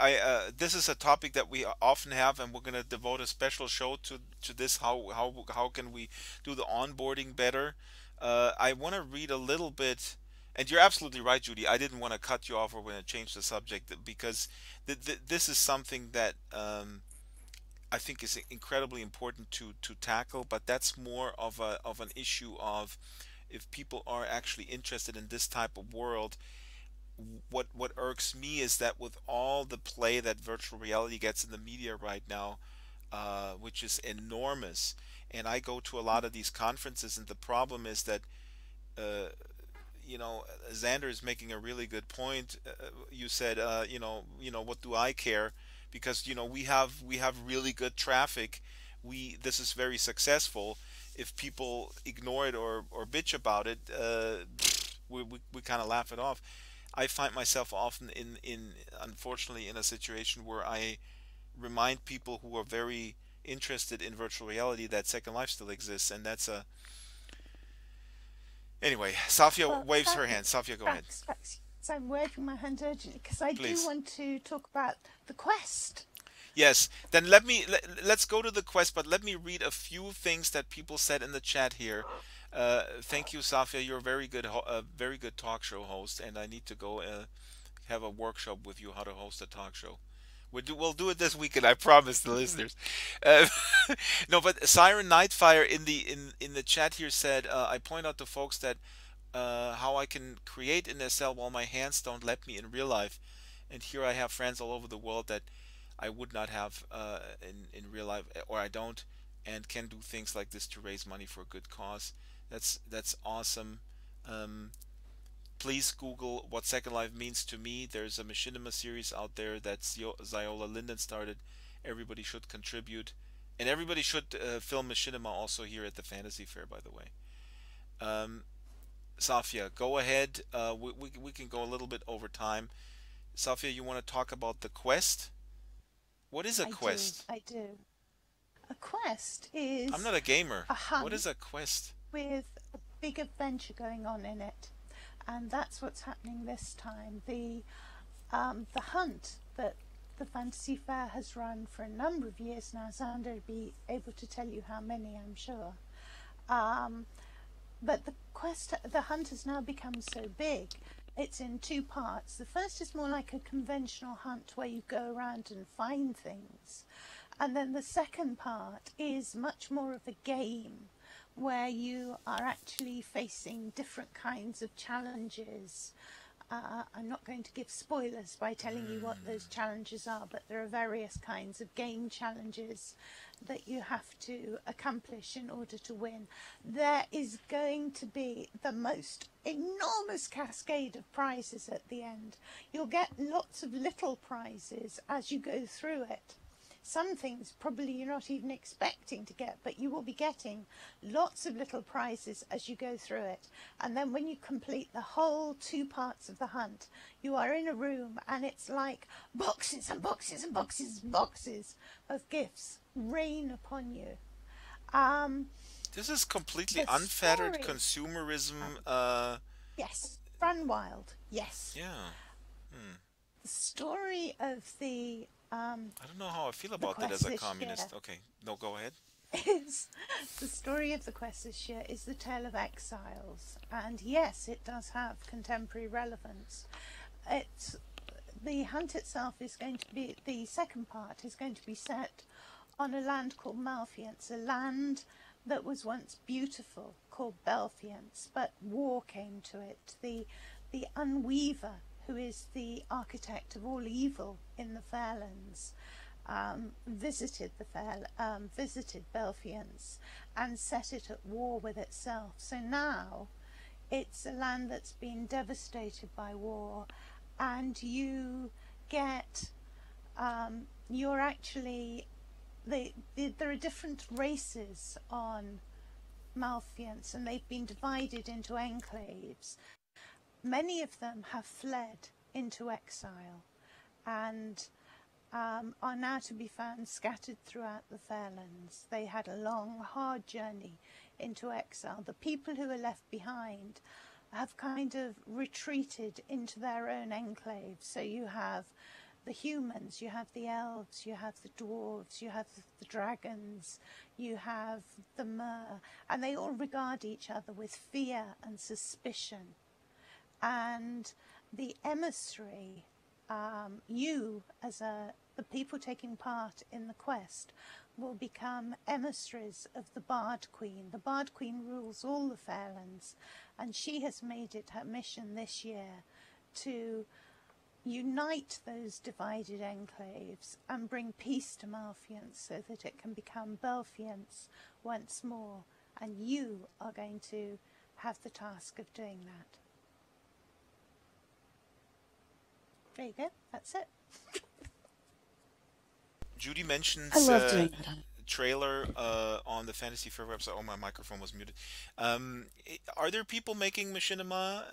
this is a topic that we often have, and we're going to devote a special show to this. How can we do the onboarding better? I want to read a little bit, and you're absolutely right, Judy. I didn't want to cut you off or want to change the subject because this is something that I think is incredibly important to tackle. But that's more of an issue of if people are actually interested in this type of world. What irks me is that with all the play that virtual reality gets in the media right now, which is enormous, and I go to a lot of these conferences, and the problem is that Xander is making a really good point. You said what do I care, because we have really good traffic. This is very successful. If people ignore it or bitch about it, we kind of laugh it off. I find myself often unfortunately in a situation where I remind people who are very interested in virtual reality that Second Life still exists, and that's a... Anyway, Safia waves her hand. Safia, go ahead. So I'm waving my hand urgently because I do want to talk about the Quest. Yes, then let's go to the Quest, but let me read a few things that people said in the chat here. Thank you, Safia. You're a very good talk show host, and I need to go have a workshop with you how to host a talk show. We'll do it this weekend, I promise the listeners. No, but Siren Nightfire in the chat here said, I point out to folks that how I can create in SL while my hands don't let me in real life, and here I have friends all over the world that I would not have in real life, or I don't, and can do things like this to raise money for a good cause. That's awesome. Please Google what Second Life means to me. There's a Machinima series out there that Ziola Linden started. Everybody should contribute, and everybody should film Machinima also here at the Fantasy Fair, by the way. Safia, go ahead. We can go a little bit over time. Safia, you want to talk about the Quest? What is a Quest? I do. A Quest is... I'm not a gamer. A hunt. What is a Quest? With a big adventure going on in it. And that's what's happening this time. The hunt that the Fantasy Fair has run for a number of years now. Xander will be able to tell you how many, I'm sure. But the hunt has now become so big. It's in two parts. The first is more like a conventional hunt where you go around and find things. And then the second part is much more of a game where you are actually facing different kinds of challenges. I'm not going to give spoilers by telling you what those challenges are, but there are various kinds of game challenges that you have to accomplish in order to win. There is going to be the most enormous cascade of prizes at the end. You'll get lots of little prizes as you go through it. Some things probably you're not even expecting to get, but you will be getting lots of little prizes as you go through it. And then when you complete the whole two parts of the hunt, you are in a room and it's like boxes and boxes and boxes and boxes of gifts rain upon you. This is completely unfettered consumerism. Yes, run wild. Yes. Yeah. The story of the I don't know how I feel about that as a communist. Okay, no, go ahead. The story of the Quest this year is the tale of exiles, and yes, it does have contemporary relevance. The hunt itself is going to be, the second part is going to be set on a land called Malfiance, a land that was once beautiful called Belfiance, but war came to it. The Unweaver, who is the architect of all evil in the Fairlands, visited the fair, visited Belfians, and set it at war with itself. So now it's a land that's been devastated by war, and you get, you're actually, there are different races on Malfiance, and they've been divided into enclaves. Many of them have fled into exile and are now to be found scattered throughout the Fairlands. They had a long, hard journey into exile. The people who are left behind have kind of retreated into their own enclaves. So you have the humans, you have the elves, you have the dwarves, you have the dragons, you have the mer, and they all regard each other with fear and suspicion. And the emissary, you as the people taking part in the quest, will become emissaries of the Bard Queen. The Bard Queen rules all the Fairlands, and she has made it her mission this year to unite those divided enclaves and bring peace to Malfiance so that it can become Belfiance once more. And you are going to have the task of doing that. There you go. That's it. Judy mentions I love doing that. trailer on the Fantasy Faire website. Oh, my microphone was muted. Are there people making machinima?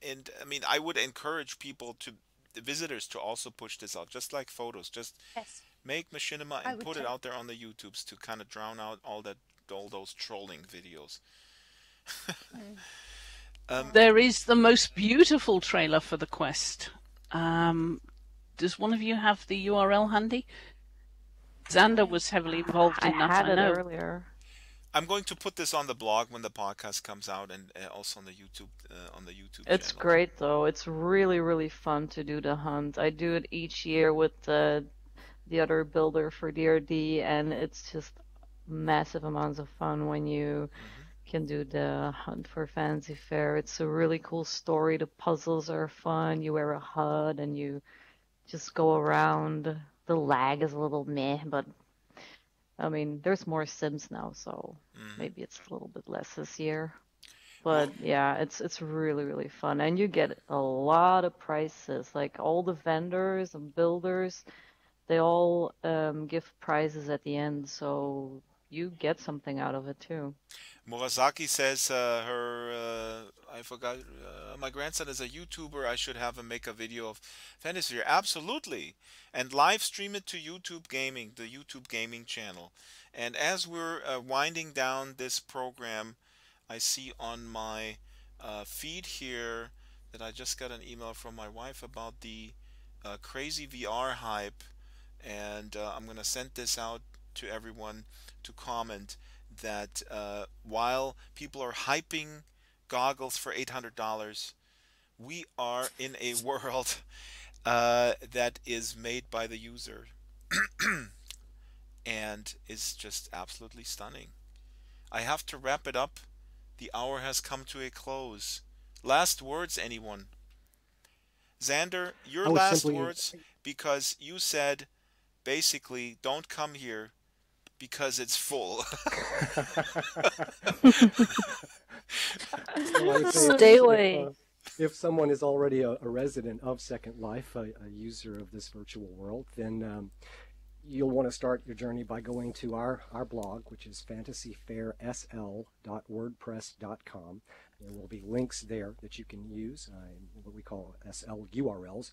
And I mean, I would encourage the visitors to also push this out, just like photos. Just Yes. make machinima I and would put it too. out there on the YouTubes to kind of drown out all those trolling videos. There is the most beautiful trailer for the quest. Does one of you have the URL handy? Xander was heavily involved I in that, had I it know. earlier. I'm going to put this on the blog when the podcast comes out, and also on the YouTube It's channel. great though. It's really, really fun to do the hunt. I do it each year with the other builder for DRD, and it's just massive amounts of fun when you can do the hunt for Fantasy Faire. It's a really cool story. The puzzles are fun. You wear a HUD and you just go around. The lag is a little meh, but I mean, there's more Sims now, so maybe it's a little bit less this year. But yeah, it's really, really fun. And you get a lot of prizes. Like all the vendors and builders, they all give prizes at the end, so you get something out of it too. Murasaki says I forgot, my grandson is a YouTuber. I should have him make a video of Fantasy Faire. Absolutely. And live stream it to YouTube Gaming, the YouTube Gaming channel. And as we're winding down this program, I see on my feed here that I just got an email from my wife about the crazy VR hype. And I'm going to send this out to everyone to comment that while people are hyping goggles for $800, we are in a world that is made by the user and is just absolutely stunning. I have to wrap it up. The hour has come to a close. Last words, anyone? Xander, your last words, because you said basically don't come here because it's full. Well, Stay away. If someone is already a resident of Second Life, a user of this virtual world, then you'll want to start your journey by going to our blog, which is fantasyfairesl.wordpress.com. There will be links there that you can use, what we call SL URLs,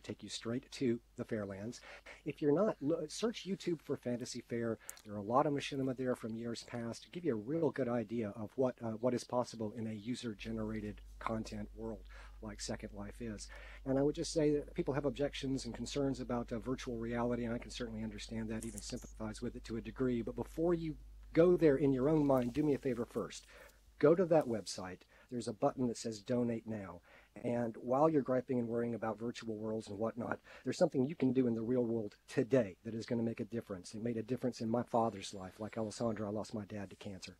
take you straight to the Fairlands. If you're not, search YouTube for Fantasy Faire. There are a lot of machinima there from years past to give you a real good idea of what is possible in a user-generated content world like Second Life is. And I would just say that people have objections and concerns about virtual reality, and I can certainly understand that, even sympathize with it to a degree. But before you go there in your own mind, do me a favor first. Go to that website. There's a button that says Donate Now. And while you're griping and worrying about virtual worlds and whatnot, there's something you can do in the real world today that is going to make a difference. It made a difference in my father's life. Like Alessandra, I lost my dad to cancer.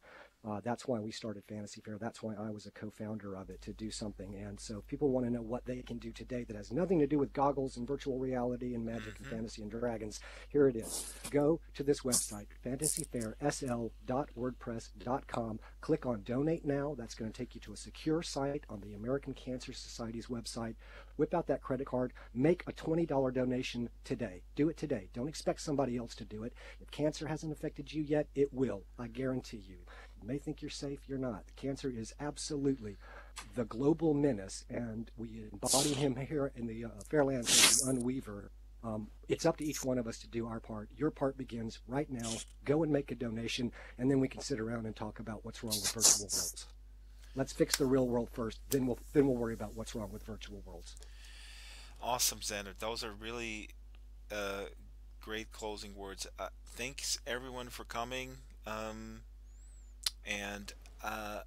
That's why we started Fantasy Faire. That's why I was a co-founder of it, to do something. And so if people want to know what they can do today that has nothing to do with goggles and virtual reality and magic and fantasy and dragons, here it is. Go to this website, fantasyfairesl.wordpress.com. Click on Donate Now. That's going to take you to a secure site on the American Cancer Society's website. Whip out that credit card. Make a $20 donation today. Do it today. Don't expect somebody else to do it. If cancer hasn't affected you yet, it will. I guarantee you. You may think you're safe, you're not. Cancer is absolutely the global menace, and we embody him here in the Fairland as the Unweaver. It's up to each one of us to do our part. Your part begins right now. Go and make a donation, and then we can sit around and talk about what's wrong with virtual worlds. Let's fix the real world first, then we'll worry about what's wrong with virtual worlds. Awesome, Xander. Those are really great closing words. Thanks everyone for coming. And a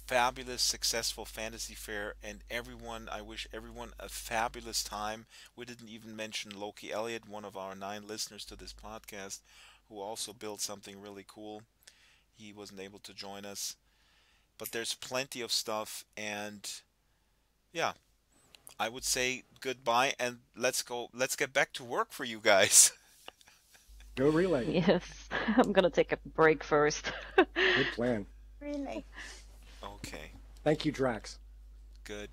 fabulous, successful Fantasy Fair, and everyone, I wish everyone a fabulous time. We didn't even mention Loki Elliott, one of our 9 listeners to this podcast, who also built something really cool. He wasn't able to join us, but there's plenty of stuff, and yeah, I would say goodbye, and let's get back to work for you guys. Go relay. Yes, I'm gonna take a break first. Good plan. Really? Okay, Thank you, Drax. good.